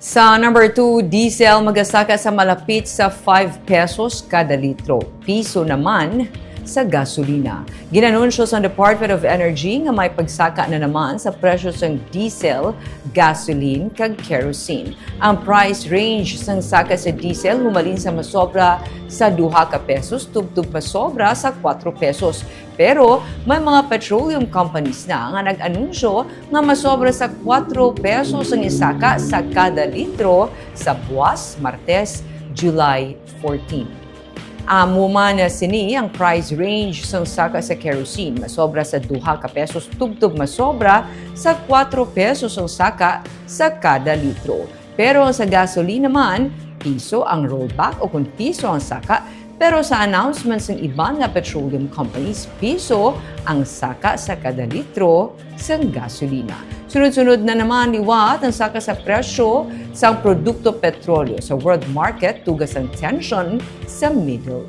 Sa number 2, diesel magasaka sa malapit sa 5 pesos kada litro. Piso naman sa gasolina. Ginanunsyo sa Department of Energy nga may pagsaka na naman sa presyo ng diesel, gasoline kag kerosene. Ang price range sang saka sa diesel humalin sa masobra sa 2 ka pesos tubtub masobra sa 4 pesos. Pero may mga petroleum companies na nga nag-anunsyo nga masobra sa 4 pesos ang isaka sa kada litro sa buwas Martes, July 14. Muma na sini ang price range sang saka sa kerosene masobra sa 2 ka pesos tubtub masobra sa 4 pesos ang saka sa kada litro. Pero sa gasolina naman, piso ang rollback o kung piso ang saka. Pero sa announcements ng iba nga petroleum companies, piso ang saka sa kada litro sa gasolina. Sunod-sunod na naman liwat ang saka sa presyo sa produkto petrolyo sa world market tugas ang tension sa Middle